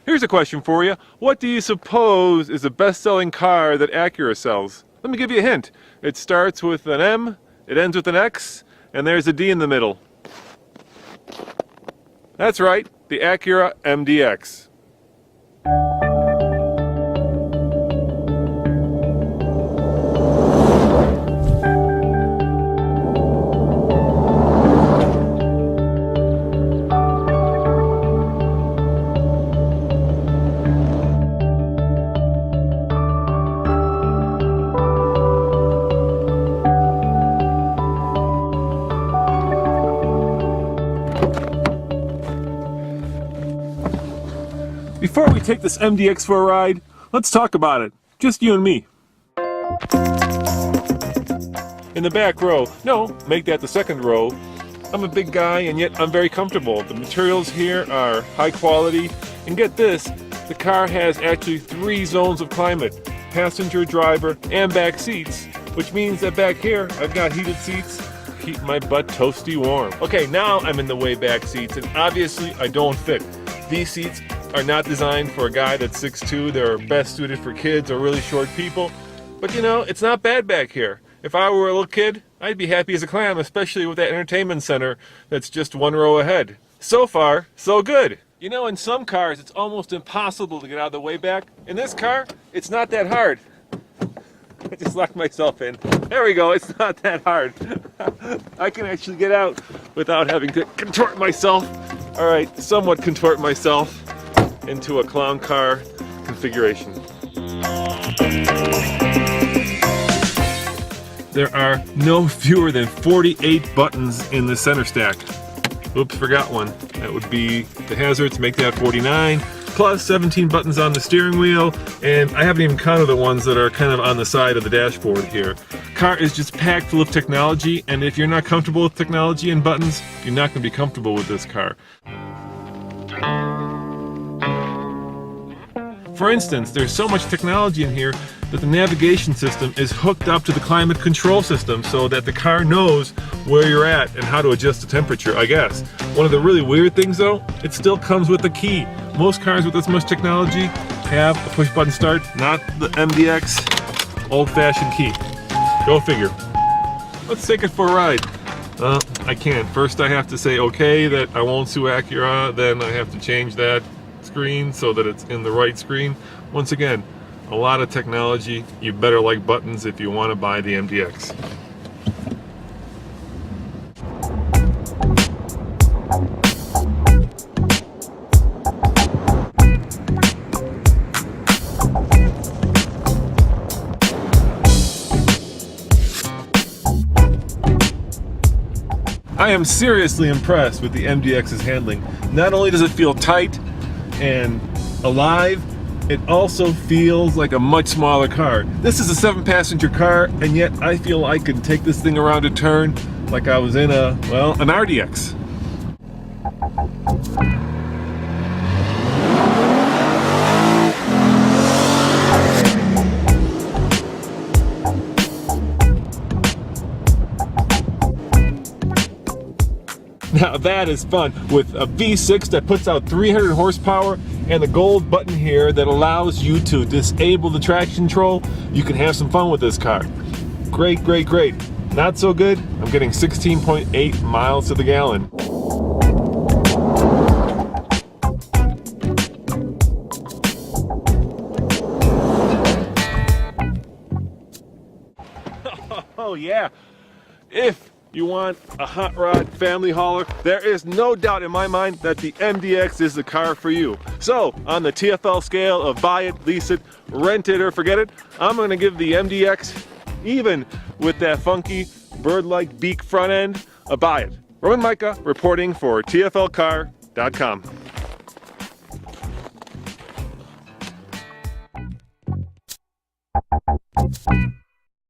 Here's a question for you. What do you suppose is the best-selling car that Acura sells? Let me give you a hint. It starts with an M, it ends with an X, and there's a D in the middle. That's right, the Acura MDX. Before we take this MDX for a ride, let's talk about it. Just you and me. In the back row, no, make that the second row. I'm a big guy and yet I'm very comfortable. The materials here are high quality. And get this, the car has actually 3 zones of climate. Passenger, driver, and back seats. Which means that back here, I've got heated seats. Keep my butt toasty warm. Okay, now I'm in the way back seats and obviously I don't fit. These seats are not designed for a guy that's 6'2". They're best suited for kids or really short people. But you know, it's not bad back here. If I were a little kid, I'd be happy as a clam, especially with that entertainment center that's just 1 row ahead. So far, so good. You know, in some cars, it's almost impossible to get out of the way back. In this car, it's not that hard. I just locked myself in. There we go, it's not that hard. I can actually get out without having to contort myself. All right, somewhat contort myself into a clown car configuration. There are no fewer than 48 buttons in the center stack. Oops, forgot one. That would be the hazards, make that 49, plus 17 buttons on the steering wheel, and I haven't even counted the ones that are kind of on the side of the dashboard here. Car is just packed full of technology, and if you're not comfortable with technology and buttons, you're not going to be comfortable with this car. For instance, there's so much technology in here that the navigation system is hooked up to the climate control system so that the car knows where you're at and how to adjust the temperature, I guess. One of the really weird things though, it still comes with a key. Most cars with this much technology have a push button start, not the MDX old-fashioned key. Go figure. Let's take it for a ride. I can't. First I have to say okay that I won't sue Acura, then I have to change that screen so that it's in the right screen. Once again, a lot of technology. You better like buttons if you want to buy the MDX. I am seriously impressed with the MDX's handling. Not only does it feel tight and alive, it also feels like a much smaller car. This is a 7-passenger car, and yet I feel I could take this thing around a turn like I was in an RDX. Now that is fun, with a V6 that puts out 300 horsepower and the gold button here that allows you to disable the traction control. You can have some fun with this car. Great, great, great. Not so good, I'm getting 16.8 miles to the gallon. Oh yeah, if you want a hot rod family hauler, there is no doubt in my mind that the MDX is the car for you. So on the TFL scale of buy it, lease it, rent it, or forget it, I'm gonna give the MDX, even with that funky bird-like beak front end, a buy it. Roman Micah reporting for TFLcar.com.